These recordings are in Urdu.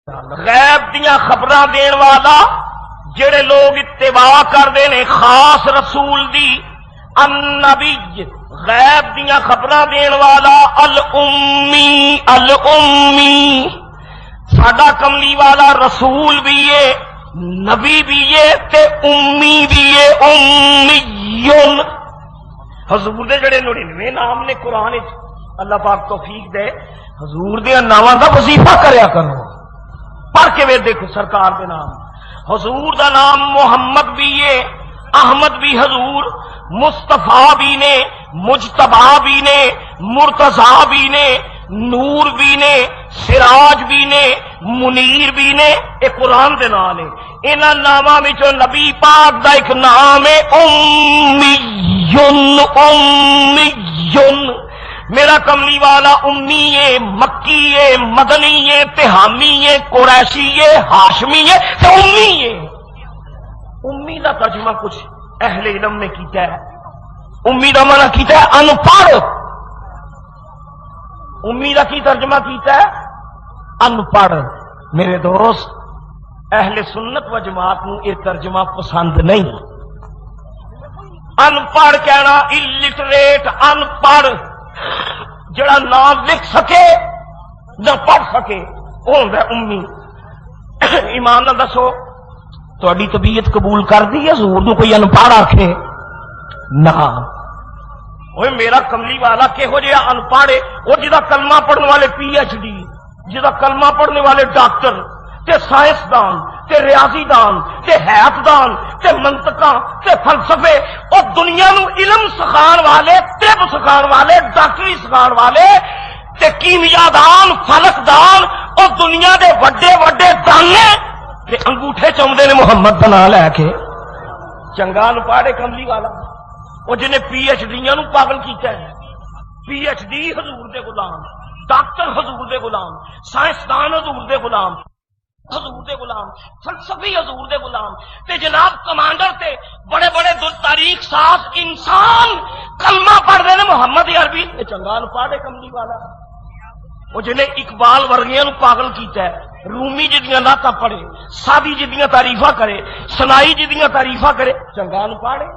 غیب دیاں خبراں دین والا جڑے لوگ اتباع کردے نے خاص رسول دی، النبی غیب دیاں خبراں دین والا، الامی ساڈا کملی والا رسول بھی ہے، نبی بھی ہے تے امی بھی ہے، امیون۔ حضور دے جڑے 99 نام نے قرآن وچ، اللہ پاک توفیق دے حضور دے ناماں دا وظیفہ کریا کرو، پڑھ کے وے دیکھو سرکار دے نام۔ حضور دا نام محمد بھی ہے، احمد بھی حضور، مصطفیٰ بھی نے، مجتبی بھی نے، مرتضیٰ بھی نے، نور بھی نے، سراج بھی نے، منیر بھی نے، یہ قرآن دے نام ہے۔ انہاں ناماں وچوں نبی پاک دا ایک نام ہے امیون، امیون۔ میرا کملی والا امی ہے، مکی ہے، مدنی ہے، تہامی ہے، قریشی ہے، ہاشمی ہے تو امی ہے۔ امی دا ترجمہ کچھ اہل علم نے کیتا ہے، امی دا معنی کیتا ہے ان پڑھ۔ امی دا کی ترجمہ کیتا ہے ان پڑھ۔ میرے دوست اہل سنت و جماعت نو یہ ترجمہ پسند نہیں۔ ان پڑھ کہنا، الٹریٹ، ان پڑھ جڑا نہ لکھ سکے نہ پڑھ سکے وہ ہوندا ہے امی۔ ایمان نہ دسو تہاڈی طبیعت قبول کر دی ہے حضور نو کوئی ان پڑھ آکھے؟ نہ۔ اوے میرا کملی والا کہو جہا ان پڑھ ہے، وہ جہاں کلمہ پڑھنے والے پی ایچ ڈی، جہاں کلمہ پڑھنے والے ڈاکٹر تے سائنسدان تے ریاضی دان تے حیات دان تے منطقاں تے فلسفے، اور دنیا نو علم سکھان والے، طب سکھان والے، ڈاکٹری سکھان والے تے کیمیا دان، فلک دان، اور دنیا دے وڈے وڈے دانے تے انگوٹھے چومدے نے محمد دا نام لے کے۔ چنگا نو پاڑے کملی والا وہ جنہیں پی ایچ ڈیاں نو پاگل کیتا ہے۔ پی ایچ ڈی حضور دے غلام، ڈاکٹر حضور دے غلام، سائنسدان حضور دے غلام، حضور دے غلام، فلسفی حضور دے غلام، تے جناب کمانڈر تے بڑے بڑے تاریخ ساز انسان کلمہ پڑھ دے نے محمد عربی تے چنگا نو پاڑے کملی والا وہ جنہیں اقبال ورگیاں نو پاگل کیتا ہے۔ رومی جدیاں نعتاں پڑھے، سادی جدیاں تعریفاں کرے، سنائی جدیاں تعریفاں کرے، چنگا نو پاڑے۔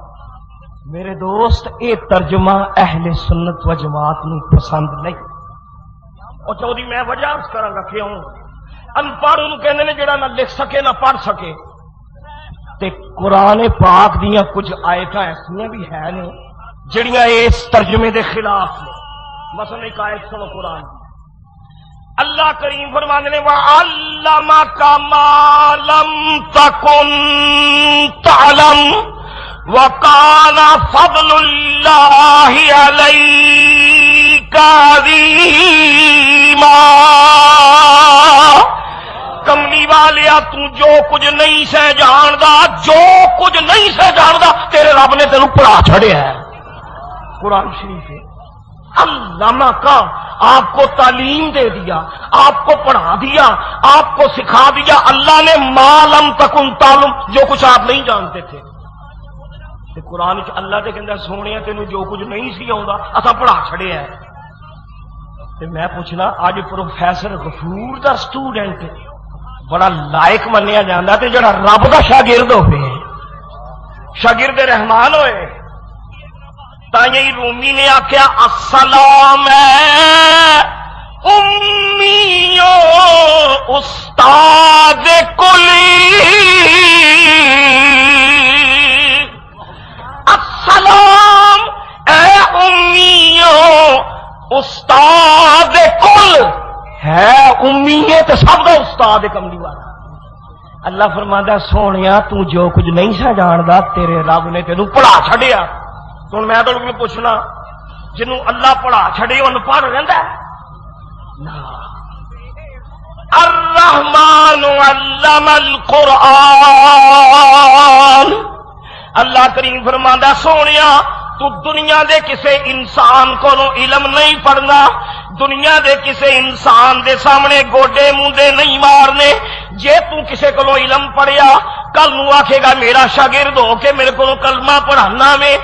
میرے دوست اے ترجمہ اہل سنت و جماعت نو پسند نہیں۔ اور چودی میں وجہ عرض کراں گا کیوں؟ ان پڑھ انہوں کہنے نے جڑا نہ لکھ سکے نہ پڑھ سکے۔ تے قرآن پاک دیاں کچھ آیتاں ایسیاں بھی ہیں نے جڑیاں اس ترجمے دے خلاف نے۔ مثلا ایک آیت سنو قرآن دی، اللہ کریم فرماندے نے وَعَلَّمَكَ مَا لَمْ تَكُنْ تَعْلَمُ وَكَانَ فَضْلُ اللَّهِ عَلَيْكَ عَظِيمًا۔ کملی والیا تو جو کچھ نہیں سہ جاندا، جو کچھ نہیں سہ جاندا تیرے رب نے تینوں پڑھا چھڑیا ہے۔ قرآن شریف ہے علامہ کا، آپ کو تعلیم دے دیا، آپ کو پڑھا دیا، آپ کو سکھا دیا۔ اللہ نے ما لم تکن تعلم، جو کچھ آپ نہیں جانتے تھے۔ قرآن چ اللہ تے کہندا سونے تینوں جو کچھ نہیں سی آوندا اساں پڑھا چھڑیا ہے۔ تے میں پوچھنا اج پروفیسر غفور دا سٹوڈنٹ بڑا لائق منیا جاندہ تے جڑا رب دا شاگرد ہوئے، شاگرد رحمان ہوئے، تائیں رومی نے آکھیا السلام امیو استاد کلی، السلام اے امیو استاد کل، ہے امی ہے تو سب کا استاد کملی والا۔ اللہ فرماندا سونیا تو جو کچھ نہیں سا جاندا تیرے رب نے تینوں پڑھا چھڑیا۔ ہن میں تہاڈے کول پوچھنا جنوں اللہ پڑھا چھڑے ان پڑھ رہندا ہے؟ نا۔ الرحمن علم القرآن، اللہ کریم فرماندا سونیا تو دنیا دے کسے انسان کو علم نہیں پڑھنا، دنیا دے کسے انسان دے سامنے گوڈے موندے نہیں مارنے۔ جے تو کسے کو علم پڑھیا کل نو آکھے گا میرا شاگرد ہو کے میرے کو کلمہ پڑھانا میں،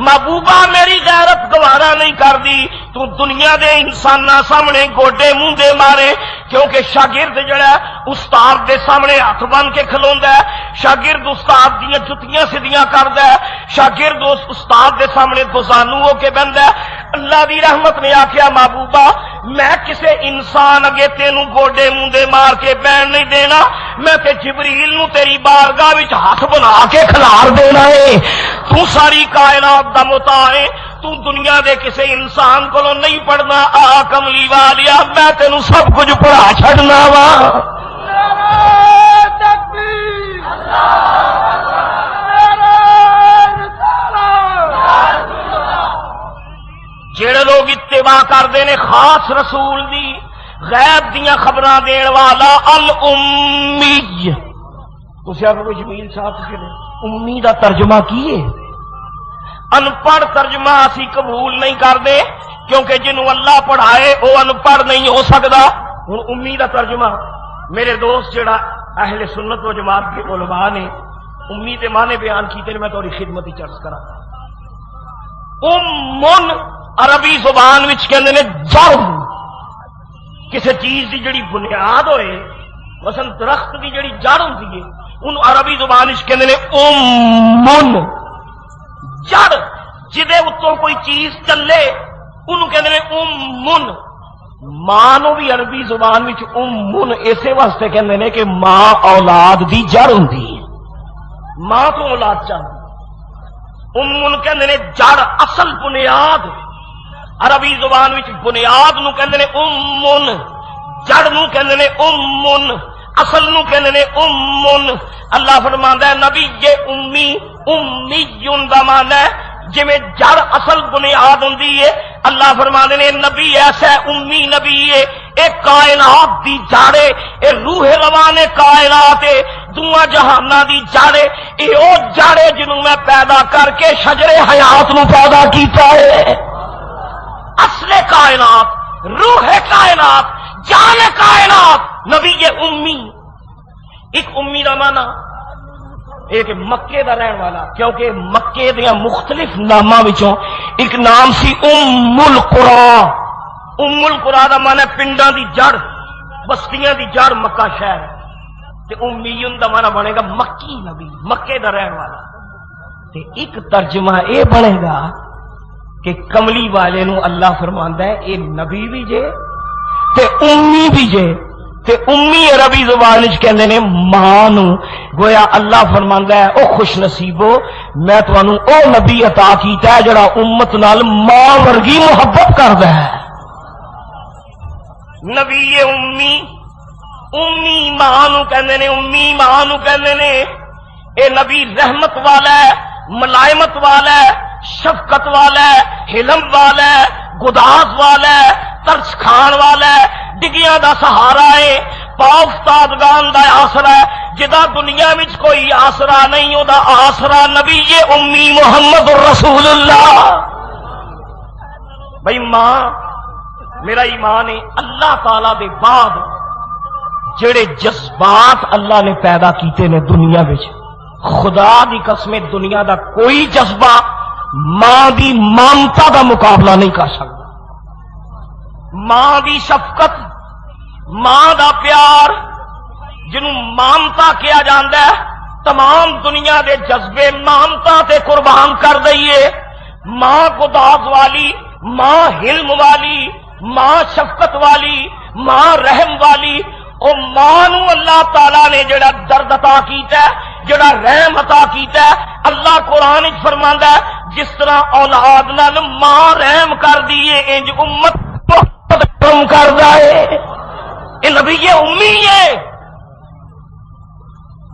محبوبہ میری غیرت گوارا نہیں کر دی، تو تو دنیا دے انساناں سامنے گوڈے منہ دے مارے، کیونکہ شاگرد جڑا استاد دے سامنے ہاتھ بن کے کھلوندا ہے، شاگرد استاد دیاں جتیاں سیدھیاں کردا ہے، شاگرد اس استاد دے سامنے دوزانو ہو کے بہندا ہے۔ اللہ دی رحمت نے آکھیا محبوبہ میں کسے انسان اگے تینوں گوڈے منہ دے مار کے بہن نہیں دینا، میں تے جبریل نو تیری بارگاہ وچ ہاتھ بنا کے کھلار دینا ہے۔ تو ساری کائنات دا متا ہے، تو دنیا دے کسے انسان کو نہیں پڑھنا، آ کملی والیا میں تینوں سب کچھ پڑھا چھڑنا وا۔ جڑے لوگ اتباع کردے نے خاص رسول دی، غیب دیاں خبراں دین والا الامی، تسی آکھو جمیل صاحب امی دا ترجمہ کی ہے؟ ان پڑھ ترجمہ اسی قبول نہیں کرتے، کیونکہ جنہوں اللہ پڑھائے وہ ان پڑھ نہیں ہو سکتا۔ ہن امی دا ترجمہ میرے دوست جڑا اہل سنت و جماعت کے علماء نے امی دے معنی بیان کیتے نے، میں تھوڑی خدمت ہی عرض کراں۔ امن عربی زبان وچ کہندے نے جڑ، کسی چیز دی جڑی بنیاد ہوئے، مثلا درخت دی جڑی جڑ ہوندی ہے انہوں عربی زبان وچ کہندے نے امن، جڑ جدے اتوں کوئی چیز چلے انہوں کہندے نے امن۔ ماں نو بھی عربی زبان وچ امن اسے واسطے کہندے نے کہ ماں اولاد دی جڑ ہوندی ہے، ماں تو اولاد چاہتی۔ امن کہندے نے جڑ، اصل بنیاد، عربی زبان وچ بنیاد نو کہندے نے امن، جڑ نو کہندے نے امن، اصل نو کہندے نے امن۔ اللہ فرماندا ہے نبی یہ امی، امی دا معنی ہے جویں جڑ اصل بنیاد ہوندی ہے، اللہ فرماندے نے نبی ایسا امی نبی ہے، اے کائنات دی جڑ ہے، اے روح روان کائنات ہے، دونوں جہاناں دی جڑ ہے، اے او جڑ ہے جنوں میں پیدا کر کے شجر حیات نو پیدا کیتا ہے۔ اصل کائنات، روح کائنات، جان کائنات، نبی امی۔ ایک امی دا معنی ایک مکے دا رہن والا، کیونکہ مکے دیا مختلف ناماں وچوں ایک نام سی ام القرا۔ ام القرا دا معنی پنڈاں دی جڑ، بستیاں دی جڑ مکہ شہر، تے امیون دا معنی بنے گا مکی نبی، مکے دا رہن والا۔ تے ایک ترجمہ اے بنے گا کہ کملی والے نو اللہ فرماندا ہے اے نبی بھی جے تے امی بھی جے، تے امی عربی زبان وچ کہندے نے ماں نو، گویا اللہ فرماندا ہے او خوش نصیبو میں تانوں او نبی عطا کیتا ہے جڑا امت نال ماں ورگی محبت کردا ہے۔ نبی امی، امی ماں نو کہندے نے، امی ماں نو کہندے نے۔ اے نبی رحمت والا ہے، ملائمت والا ہے، شفقت والا ہے، حلم والا ہے، گداز والا ہے، ترس کھان والا ہے، ڈگیاں دا سہارا ہے، پافتادگان دا آسرا ہے، جدا دنیا وچ کوئی آسرا نہیں او دا آسرا نبی امی محمد رسول اللہ۔ بھئی ماں میرا ایمان ہے اللہ تعالی دے بعد جڑے جذبات اللہ نے پیدا کیتے نے دنیا وچ، خدا دی قسم دنیا دا کوئی جذبہ ماں دی مامتا دا مقابلہ نہیں کر سکتا۔ ماں دی شفقت، ماں دا پیار جنوں مامتا کیا جاندا ہے، تمام دنیا دے جذبے مامتا تے قربان کر دئیے۔ ماں گداز والی، ماں حلم والی، ماں شفقت والی، ماں رحم والی، او ماں نو اللہ تعالی نے جڑا درد عطا کیتا ہے، جڑا رحم عطا کیتا ہے، اللہ قرآن وچ فرماندا ہے جس طرح اولاد نال ماں رحم کر دیے انج امت رحم کردا ہے۔ اے نبی امی ہے،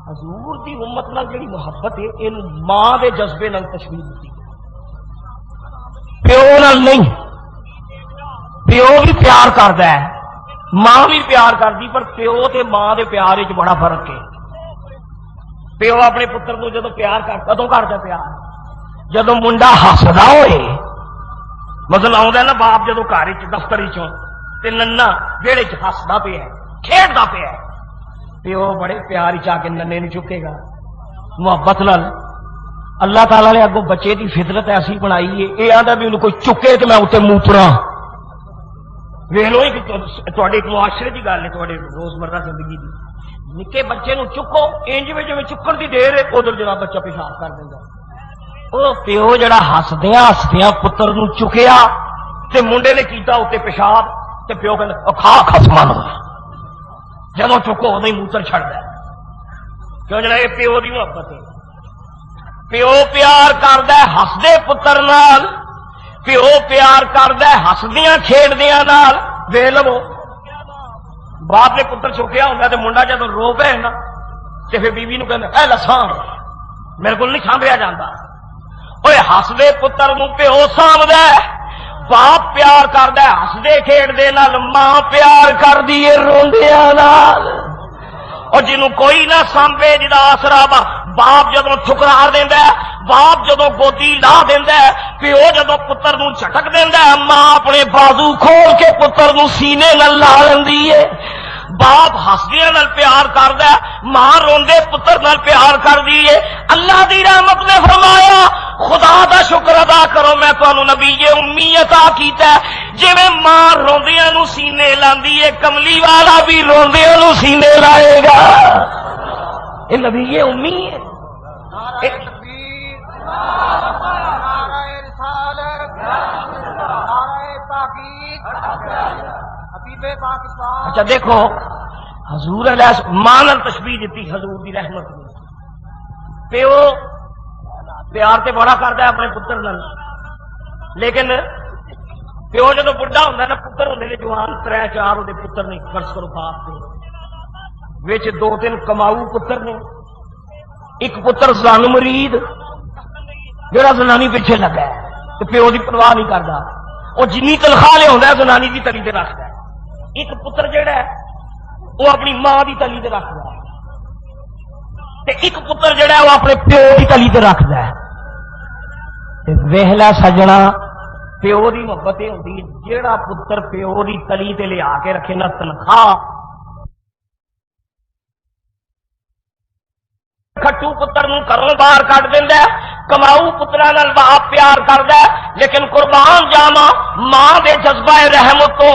حضور دی امت نال جڑی محبت ہے ان ماں دے جذبے نال تشبیہ دتی، پیو نال نہیں۔ پیو بھی پیار کردا ہے، ماں بھی پیار کردی، پر پیو تے ماں دے پیار وچ بڑا فرق ہے۔ پیو اپنے پتر کو جدو پیار کدوں کردا پیار؟ جدو منڈا ہسدا ہوئے، مطلب آؤں نا باپ جدو گھر دفتر چوں تے ننا ویڑے چ ہسدا پیا ہے، کھیڈدا پیا ہے، پیو بڑے پیار چاہ کے ننے نو چکے گا محبت نال۔ اللہ تعالیٰ نے اگوں بچے دی فطرت ایسی بنائی ہے، یہ آدھا بھی انہوں کوئی چکے تو میں اتنے موترا، ویکھ لو تواڈے معاشرے کی گل ہے، تواڈے روزمرہ زندگی کی. نکے بچے نو چکو انج میں جویں چکن دی دیر ہے، ادھر جناب بچہ پیشاب کر دیندا. او پیو جڑا ہسدیاں ہسدیاں پتر نو چکیا تے منڈے نے کیتا اتنے پیشاب تے پیو کہندا کھا خسمان جدوں چکو ادوں ہی موتر چھڑدا ہے. کیوں جڑا یہ پیو دی محبت ہے. پیو پیار کردا ہے ہسدے پتر نال، پیو پیار کردا ہے ہسدیاں کھیڈدیاں نال. ویکھ لو باپ نے پتر چکیا ہوں تو منڈا جب رو پے نا تو پھر بیوی نو کہنا اے لسان میرے کو نہیں سانبھیا جاتا. اوے ہسدے پتر نو پیو سانبھدا ہے، باپ پیار کردا ہے ہسدے کھیڈدے نال، ماں پیار کردی ہے روندیاں نال. اور جنوں کوئی نہ سانبھے جدا آسرا باپ جدوں ٹھکرا دیندا ہے، باپ جدوں گودی لا دیندا ہے، پیو جدوں پتر نو جھٹک دیندا ہے، ماں اپنے بازو کھول کے پتر نو سینے نال لا لیندی ہے. باپ ہسدیاں نال پیار کردا ہے، ماں روندے پتر نال پیار کردی ہے. اللہ دی رحمت نے فرمایا خدا دا شکر ادا کرو میں تانوں نبی امی عطا کیتا ہے. جویں ماں روندیاں نو سینے لاندی ہے، کملی والا بھی روندیاں نو سینے لائے گا. یہ نبی امی ہے. اچھا دیکھو حضور علیہ ماں نال تشبیہ دیتی حضور دی رحمت نے. پیو پیار تے بڑا کردا ہے اپنے پتر نال، لیکن پیو جدو بڑھا ہوندا نا پتر ہوندے نے جوان 3-4 دے پتر نے فرض کرو باپ دے وچ 2-3 کماؤ پتر نے، ایک پتر زن مرید جڑا زنانی پیچھے لگا ہے تو پیو دی پرواہ نہیں کردا، وہ جنی تنخواہ لے ہوندا ہے زنانی دی تلی تے رکھدا ہے. ایک پتر جڑا ہے وہ اپنی ماں دی تلی تے رکھدا ہے تے ایک پتر جڑا ہے وہ اپنے پیو دی تلی تے رکھدا ہے. تے ویہلا سجنا پیو دی محبت یہ ہوندی ہے جیڑا پتر پیو دی تلی تے لے آ کے رکھے نہ تنخواہ. کھٹو پتر نو گھروں باہر کٹ دیندا ہے، کماؤ پتراں نال باپ پیار کردا ہے، لیکن قربان جاواں ماں دے جذبہ رحمت تو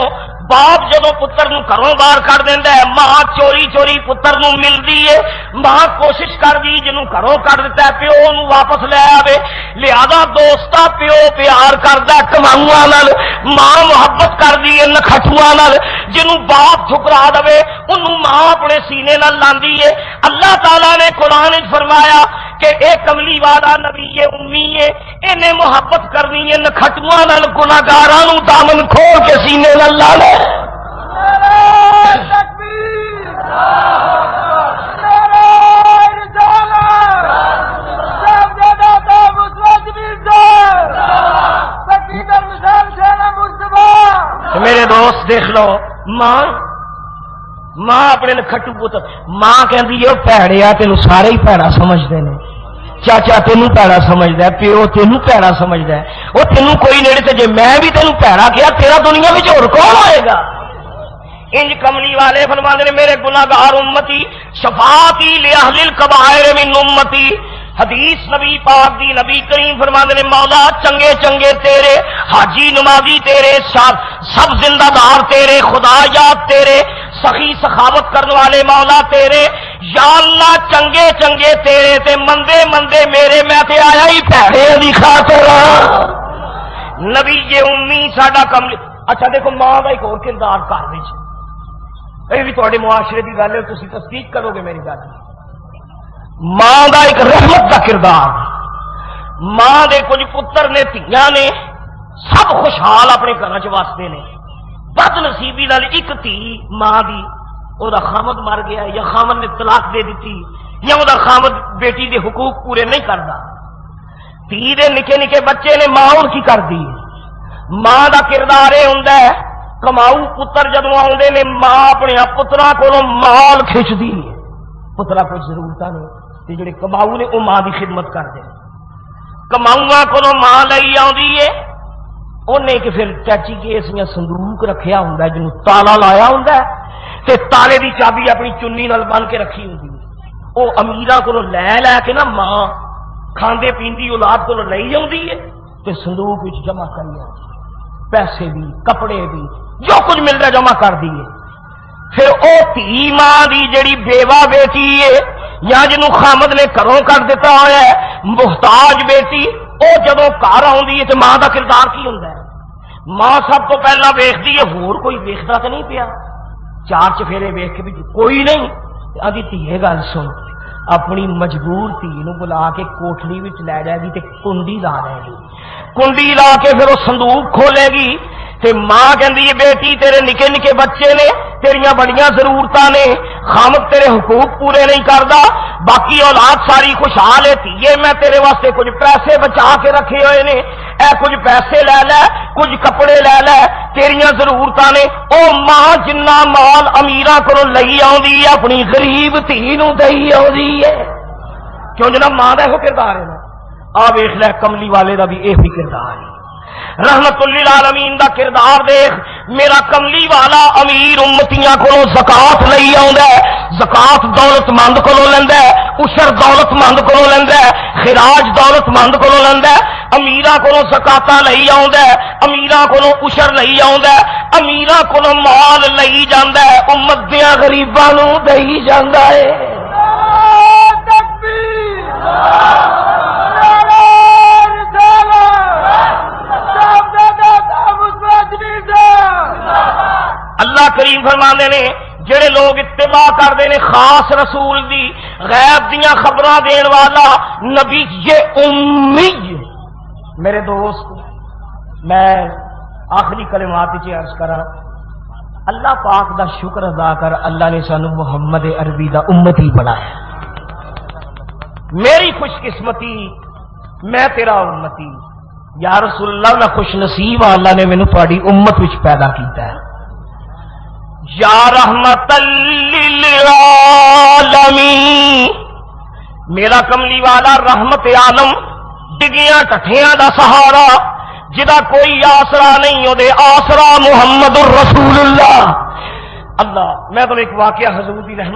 باپ جدو پتر نو گھروں باہر کر دیندا ہے، ماں چوری چوری پتر نو ملدی ہے، ماں کوشش کردی جنوں گھروں کر دیتا ہے پیو نو واپس لے آوے. لہذا دوستا پیو پیار کردا ہے کماؤں نال، ماں محبت کردی ہے نکھٹواں نال. جنوں باپ ٹھکرا دے انہوں ماں اپنے سینے نال لاندی ہے. اللہ تعالی نے قرآن وچ فرمایا کہ اے کملی والا نبی امی ہے، انہیں محبت کرنی ہے نکھٹواں نال، گناہگاراں نوں دامن کھول کے سینے نال لا لے. میرے دوست دیکھ لو ماں اپنے کھٹو پتر ماں کہندی ہے پیڑیا تینوں سارے ہی پیڑا سمجھتے ہیں، چاچا تینوں پیڑا سمجھدا ہے، پیو تینوں پیڑا سمجھدا ہے، وہ تینوں کوئی نیڑے تے جے میں بھی تینوں پیڑا کیا تیرا دنیا وچ اور کون ہوئے گا. انج کملی والے فرماندے نے میرے گناہگار امتی شفاعتی لاہل الکبائر من امتی. حدیث نبی پاک دی نبی کریم فرماندے نے مولا چنگے چنگے تیرے، حاجی نمازی تیرے، سب زندہ دار تیرے، خدا یاد تیرے، سخی سخاوت کرنے والے مولا تیرے. یا اللہ چنگے چنگے تیرے تے مندے مندے میرے، میں تے آیا ہی پیڑے دی خاطر. نبی یہ امی ساڈا کملی. اچھا دیکھو ماں کا ایک اور کردار گھر وچ، یہ بھی تھوڑے معاشرے کی گل ہے، تسی تصدیق کرو گے میری گل. ماں کا ایک رحمت کا کردار. ماں دے کچھ پتر نے دھیاں نے سب خوشحال اپنے گھر چ وستے نے، بد نصیبی نال ایک دھی ماں دی او دا خامد مر گیا یا خامد نے طلاق دے دیتی یا او دا خامد بیٹی دے حقوق پورے نہیں کردا. دھی دے نکے نکے بچے نے ماں ہن کی کردی ہے. ماں دا کردار یہ ہوندا ہے کماؤ پتر جدوں آوندے نے ماں اپنے پتراں کولوں مال کھچدی ہے. پترا کوئی ضرورت نہیں تے جڑے کماؤ نے وہ ماں دی خدمت کردے. کماؤں کولوں ماں لئی آوندی ہے، انہیں کہ پھر چاچی کیس میں صندوق رکھیا ہوندا ہے جنوں تالا لایا ہوندا ہے تے تالے دی چابی اپنی چنی نال بن کے رکھی ہوندی ہے. وہ امیراں کولوں لے کے نا ماں کھاندے پیندی اولاد کولوں لئی آوندی ہے تے صندوق وچ جمع کری آندی، پیسے بھی کپڑے بھی جو کچھ مل رہا جمع کر دیے. پھر او دھی ماں دی جڑی بیوہ بیٹی ہے یا جنوں خامد نے گھروں کر دیتا ہوا ہے محتاج بیٹی، او جدوں گھر آوندی ہے تے ماں دا کردار کی ہوندا ہے؟ ماں سب تو پہلا ویکھدی ہے، ہور کوئی ویکھدا تے نہیں پیا، چار چفیرے ویکھ کے بھی کوئی نہیں. آدھی دھیے گل سن، اپنی مجبور دھی نو بلا کے کوٹھڑی وچ لے جائے گی تے کنڈی لا دے گی. کنڈی لا کے پھر وہ صندوق کھولے گی تے ماں کہندی ہے بیٹی تیرے نکے نکے بچے نے، تیریاں بڑیاں ضرورتاں نے، خامد تیرے حقوق پورے نہیں کردا، باقی اولاد ساری خوشحال ہے، تیے میں تیرے واسطے کچھ پیسے بچا کے رکھے ہوئے نے، اے کچھ پیسے لے لے، کچھ کپڑے لے لے، تیریاں ضرورتاں نے. او ماں جنہ مال امیراں کولوں لئی آوندی ہے اپنی غریب دھی نوں دئی آوندی ہے. کیوں جناب ماں دا یہ کردار ہے نا. آ ویکھ لے کملی والے دا بھی یہ کردار ہے. رحمت للعالمین دا کردار دیکھ. میرا کملی والا امیر امتیاں کولوں زکات لئی آوندا ہے، زکات دولت مند کولوں لیندا ہے، عشر دولت مند کولوں لیندا ہے، خراج دولت مند کولوں لیندا ہے. امیراں کولوں زکاتاں لئی آوندا ہے، امیراں کولوں عشر لئی آوندا ہے، امیراں کولوں مال لئی جاندا ہے، امت دیاں غریباں نوں دئی جاندا ہے. اللہ کریم فرماندے نے جڑے لوگ اتباع کرتے ہیں خاص رسول دی، غیب دیاں خبراں دین والا نبی یہ امی. میرے دوست میں آخری کلمات وچ عرض کراں، اللہ پاک دا شکر ادا کر، اللہ نے سانو محمد عربی دا امتی بنایا. میری خوش قسمتی میں تیرا امتی. یا رسول اللہ میں خوش نصیب ہاں، اللہ نے مینوں تہاڈی امت وچ پیدا کیتا ہے. یا رحمت للعالمین، میرا کملی والا رحمت عالم، ڈگیاں ٹٹھیاں دا سہارا، جدا کوئی آسرا نہیں او دے آسرا محمد الرسول اللہ. اللہ میں تو ایک واقعہ حضور دی رحمت